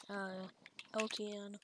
LTN.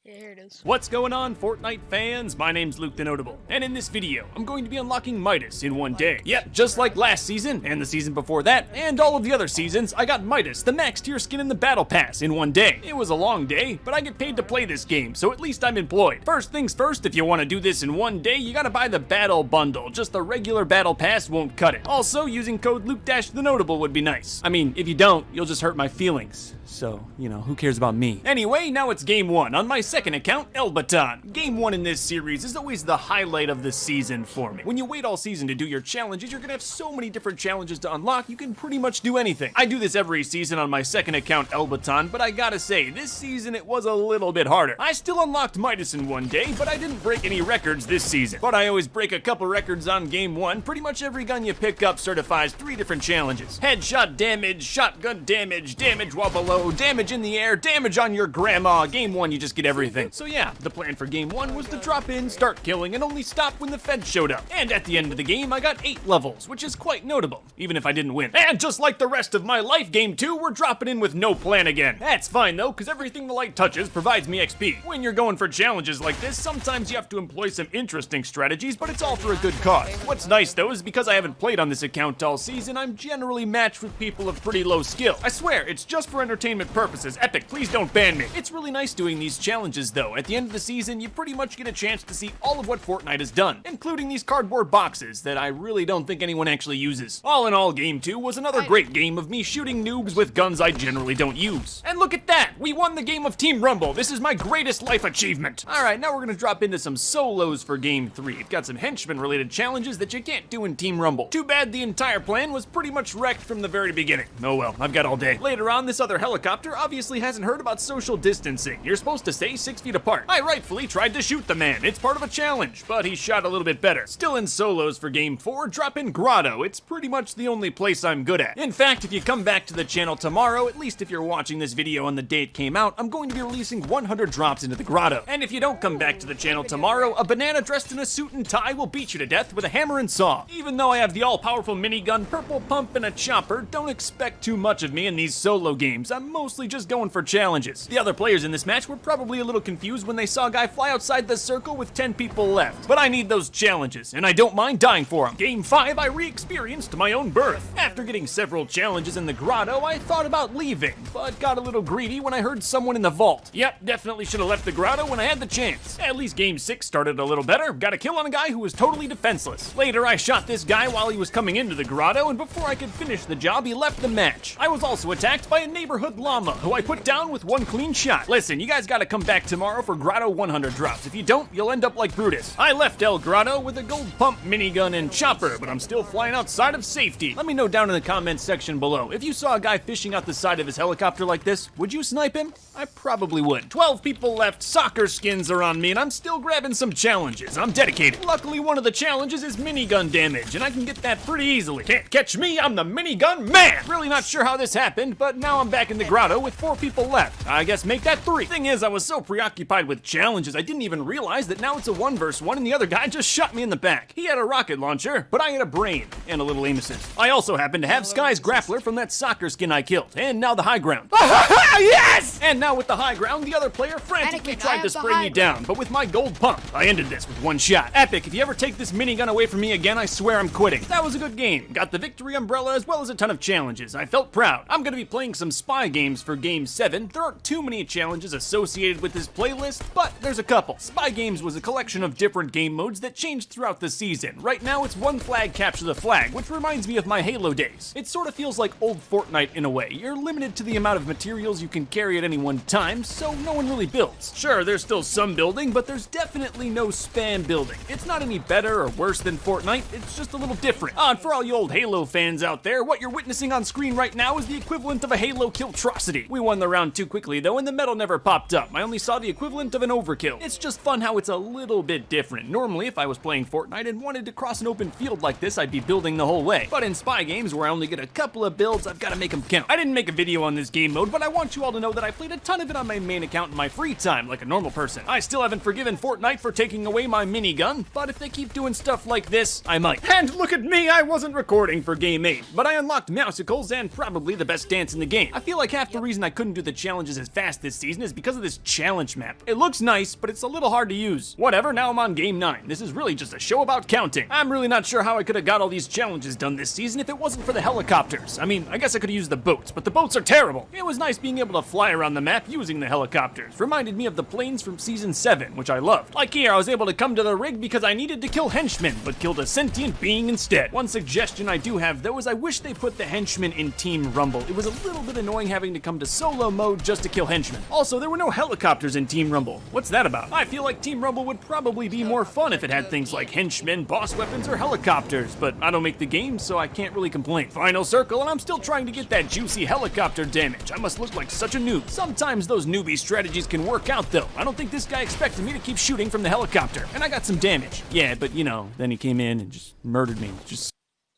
Yeah, here it is. What's going on, Fortnite fans? My name's Luke the Notable, and in this video, I'm going to be unlocking Midas in one day. Yep, just like last season, and the season before that, and all of the other seasons, I got Midas, the max tier skin in the Battle Pass, in one day. It was a long day, but I get paid to play this game, so at least I'm employed. First things first, if you want to do this in one day, you gotta buy the Battle Bundle. Just the regular Battle Pass won't cut it. Also, using code Luke-the-Notable would be nice. I mean, if you don't, you'll just hurt my feelings. So, who cares about me? Anyway, now it's game one on my second account, Elbaton. Game one in this series is always the highlight of the season for me. When you wait all season to do your challenges, you're gonna have so many different challenges to unlock, you can pretty much do anything. I do this every season on my second account, Elbaton, but I gotta say, this season it was a little bit harder. I still unlocked Midas in one day, but I didn't break any records this season. But I always break a couple records on game one. Pretty much every gun you pick up certifies 3 different challenges. Headshot damage, shotgun damage, damage while below, damage in the air, damage on your grandma. Game one, you just get everything. So yeah, the plan for game one was to drop in, start killing, and only stop when the feds showed up. And at the end of the game, I got 8 levels, which is quite notable, even if I didn't win. And just like the rest of my life, game two, we're dropping in with no plan again. That's fine though, because everything the light touches provides me XP. When you're going for challenges like this, sometimes you have to employ some interesting strategies, but it's all for a good cause. What's nice though is because I haven't played on this account all season, I'm generally matched with people of pretty low skill. I swear, it's just for entertainment purposes. Epic, please don't ban me. It's really nice doing these challenges though. At the end of the season, you pretty much get a chance to see all of what Fortnite has done, including these cardboard boxes that I really don't think anyone actually uses. All in all, game two was another great game of me shooting noobs with guns I generally don't use. And look at that, we won the game of Team Rumble. This is my greatest life achievement. All right, now we're gonna drop into some solos for game three. We've got some henchman related challenges that you can't do in Team Rumble. Too bad the entire plan was pretty much wrecked from the very beginning. Oh well, I've got all day. Later on, this other helicopter obviously hasn't heard about social distancing. You're supposed to stay 6 feet apart. I rightfully tried to shoot the man. It's part of a challenge, but he shot a little bit better. Still in solos for game 4, drop in Grotto. It's pretty much the only place I'm good at. In fact, if you come back to the channel tomorrow, at least if you're watching this video on the day it came out, I'm going to be releasing 100 drops into the Grotto. And if you don't come back to the channel tomorrow, a banana dressed in a suit and tie will beat you to death with a hammer and saw. Even though I have the all-powerful minigun, purple pump, and a chopper, don't expect too much of me in these solo games. I'm mostly just going for challenges. The other players in this match were probably a little confused when they saw a guy fly outside the circle with 10 people left. But I need those challenges, and I don't mind dying for them. Game 5, I re-experienced my own birth. After getting several challenges in the Grotto, I thought about leaving, but got a little greedy when I heard someone in the vault. Yep, definitely should have left the Grotto when I had the chance. At least game 6 started a little better. Got a kill on a guy who was totally defenseless. Later, I shot this guy while he was coming into the Grotto, and before I could finish the job, he left the match. I was also attacked by a neighborhood llama, who I put down with one clean shot. Listen, you guys gotta come back tomorrow for Grotto 100 drops. If you don't, you'll end up like Brutus. I left El Grotto with a gold pump, minigun, and chopper, but I'm still flying outside of safety. Let me know down in the comments section below. If you saw a guy fishing out the side of his helicopter like this, would you snipe him? I probably would. 12 people left, soccer skins are on me, and I'm still grabbing some challenges. I'm dedicated. Luckily, one of the challenges is minigun damage, and I can get that pretty easily. Can't catch me, I'm the minigun man! Really not sure how this happened, but now I'm back in the Grotto with 4 people left. I guess make that 3. Thing is, I was so preoccupied with challenges, I didn't even realize that now it's a 1 versus 1 and the other guy just shot me in the back. He had a rocket launcher, but I had a brain and a little aim assist. I also happen to have Sky's grappler from that soccer skin I killed, and now the high ground. Yes! And now with the high ground, the other player frantically tried to spray me down, but with my gold pump, I ended this with 1 shot. Epic, if you ever take this minigun away from me again, I swear I'm quitting. That was a good game. Got the victory umbrella as well as a ton of challenges. I felt proud. I'm gonna be playing some spy games for game 7. There aren't too many challenges associated with this playlist, but there's a couple. Spy Games was a collection of different game modes that changed throughout the season. Right now it's one flag capture the flag, which reminds me of my Halo days. It sort of feels like old Fortnite in a way. You're limited to the amount of materials you can carry at any one time, so no one really builds. Sure, there's still some building, but there's definitely no spam building. It's not any better or worse than Fortnite, it's just a little different. And for all you old Halo fans out there, what you're witnessing on screen right now is the equivalent of a Halo killtrocity. We won the round too quickly though, and the medal never popped up. I only saw saw the equivalent of an overkill. It's just fun how it's a little bit different. Normally, if I was playing Fortnite and wanted to cross an open field like this, I'd be building the whole way. But in spy games where I only get a couple of builds, I've got to make them count. I didn't make a video on this game mode, but I want you all to know that I played a ton of it on my main account in my free time, like a normal person. I still haven't forgiven Fortnite for taking away my minigun, but if they keep doing stuff like this, I might. And look at me, I wasn't recording for Game 8, but I unlocked Mousicles and probably the best dance in the game. I feel like half the reason I couldn't do the challenges as fast this season is because of this challenge map. It looks nice, but it's a little hard to use. Whatever, now I'm on Game 9. This is really just a show about counting. I'm really not sure how I could have got all these challenges done this season if it wasn't for the helicopters. I mean, I guess I could have used the boats, but the boats are terrible. It was nice being able to fly around the map using the helicopters. Reminded me of the planes from Season 7, which I loved. Like here, I was able to come to the rig because I needed to kill henchmen, but killed a sentient being instead. One suggestion I do have, though, is I wish they put the henchmen in Team Rumble. It was a little bit annoying having to come to solo mode just to kill henchmen. Also, there were no helicopters in Team Rumble. What's that about? I feel like Team Rumble would probably be more fun if it had things like henchmen, boss weapons, or helicopters, but I don't make the game, so I can't really complain. Final circle, and I'm still trying to get that juicy helicopter damage. I must look like such a noob. Sometimes those newbie strategies can work out, though. I don't think this guy expected me to keep shooting from the helicopter, and I got some damage. Yeah, but you know, then he came in and just murdered me.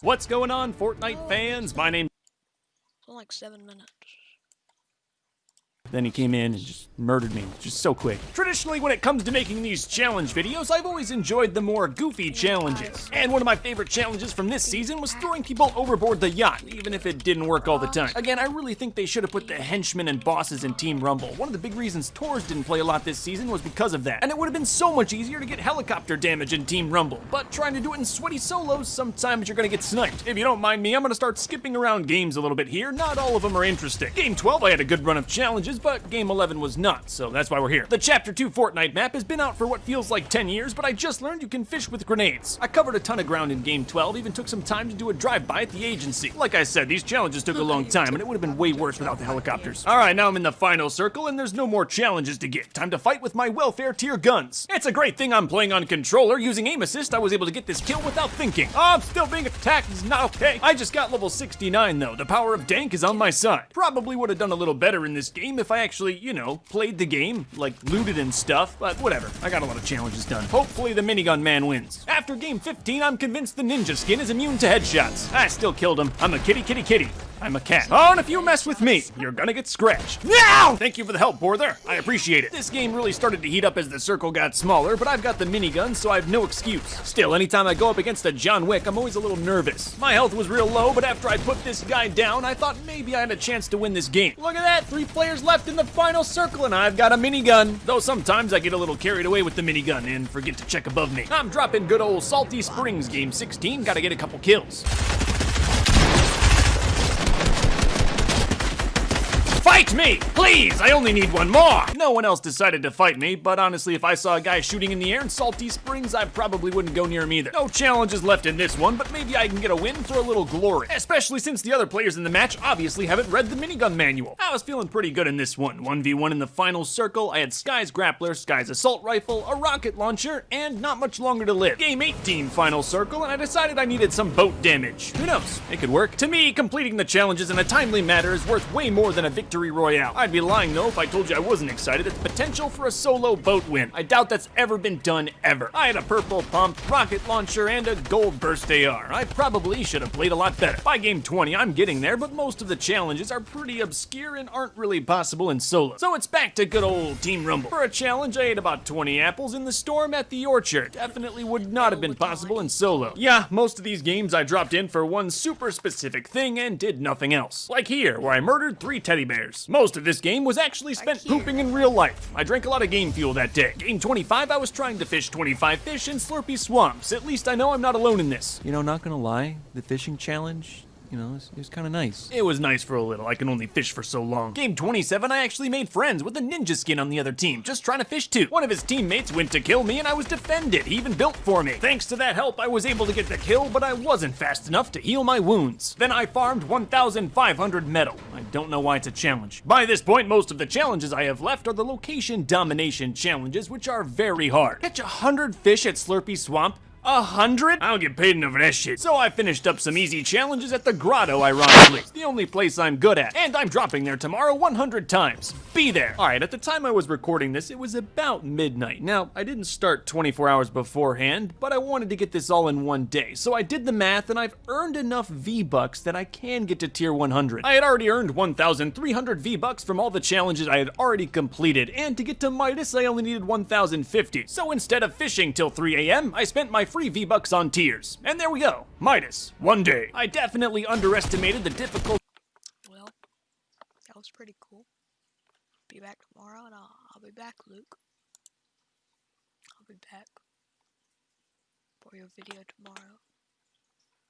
What's going on, Fortnite fans? My name's like 7 minutes. Then he came in and just murdered me, just so quick. Traditionally, when it comes to making these challenge videos, I've always enjoyed the more goofy challenges. And one of my favorite challenges from this season was throwing people overboard the yacht, even if it didn't work all the time. Again, I really think they should have put the henchmen and bosses in Team Rumble. One of the big reasons Tours didn't play a lot this season was because of that. And it would have been so much easier to get helicopter damage in Team Rumble. But trying to do it in sweaty solos, sometimes you're gonna get sniped. If you don't mind me, I'm gonna start skipping around games a little bit here. Not all of them are interesting. Game 12, I had a good run of challenges, but Game 11 was not, so that's why we're here. The Chapter 2 Fortnite map has been out for what feels like 10 years, but I just learned you can fish with grenades. I covered a ton of ground in Game 12, even took some time to do a drive-by at the agency. Like I said, these challenges took a long time, and it would have been way worse without the helicopters. Alright, now I'm in the final circle, and there's no more challenges to get. Time to fight with my welfare tier guns. It's a great thing I'm playing on controller. Using aim assist, I was able to get this kill without thinking. Oh, I'm still being attacked. It's not okay. I just got level 69, though. The power of dank is on my side. Probably would have done a little better in this game if I actually, you know, played the game, like looted and stuff, but whatever. I got a lot of challenges done. Hopefully the minigun man wins. After game 15, I'm convinced the ninja skin is immune to headshots. I still killed him. I'm a kitty kitty kitty. I'm a cat. Oh, and if you mess with me, you're gonna get scratched. Now! Thank you for the help, Borther. I appreciate it. This game really started to heat up as the circle got smaller, but I've got the minigun, so I have no excuse. Still, anytime I go up against a John Wick, I'm always a little nervous. My health was real low, but after I put this guy down, I thought maybe I had a chance to win this game. Look at that, 3 players left in the final circle, and I've got a minigun. Though sometimes I get a little carried away with the minigun and forget to check above me. I'm dropping good old Salty Springs game 16, gotta get a couple kills. Fight me! Please! I only need one more! No one else decided to fight me, but honestly, if I saw a guy shooting in the air in Salty Springs, I probably wouldn't go near him either. No challenges left in this one, but maybe I can get a win for a little glory. Especially since the other players in the match obviously haven't read the minigun manual. I was feeling pretty good in this one. 1v1 in the final circle, I had Sky's grappler, Sky's assault rifle, a rocket launcher, and not much longer to live. Game 18 final circle, and I decided I needed some boat damage. Who knows? It could work. To me, completing the challenges in a timely manner is worth way more than a victory royale. I'd be lying though if I told you I wasn't excited at the potential for a solo boat win. I doubt that's ever been done ever. I had a purple pump, rocket launcher, and a gold burst AR. I probably should have played a lot better. By game 20, I'm getting there, but most of the challenges are pretty obscure and aren't really possible in solo. So it's back to good old Team Rumble. For a challenge, I ate about 20 apples in the storm at the orchard. Definitely would not have been possible in solo. Yeah, most of these games I dropped in for one super specific thing and did nothing else. Like here, where I murdered 3 teddy bears. Most of this game was actually spent pooping in real life. I drank a lot of game fuel that day. Game 25, I was trying to fish 25 fish in Slurpy swamps. At least I know I'm not alone in this. You know, not gonna lie, the fishing challenge, you know, it was kind of nice. It was nice for a little. I can only fish for so long. Game 27, I actually made friends with a ninja skin on the other team, just trying to fish too. One of his teammates went to kill me and I was defended. He even built for me. Thanks to that help, I was able to get the kill, but I wasn't fast enough to heal my wounds. Then I farmed 1,500 metal. I don't know why it's a challenge. By this point, most of the challenges I have left are the location domination challenges, which are very hard. Catch 100 fish at Slurpy Swamp? 100? I don't get paid enough for that shit. So I finished up some easy challenges at the grotto, ironically. It's the only place I'm good at. And I'm dropping there tomorrow 100 times. Be there. Alright, at the time I was recording this, it was about midnight. Now, I didn't start 24 hours beforehand, but I wanted to get this all in one day. So I did the math and I've earned enough V-Bucks that I can get to tier 100. I had already earned 1,300 V-Bucks from all the challenges I had already completed. And to get to Midas, I only needed 1,050. So instead of fishing till 3 a.m., I spent my free V-Bucks on tiers. And there we go. Midas. One day. I definitely underestimated the difficulty. Well, that was pretty cool. Be back tomorrow, and I'll be back, Luke. I'll be back for your video tomorrow.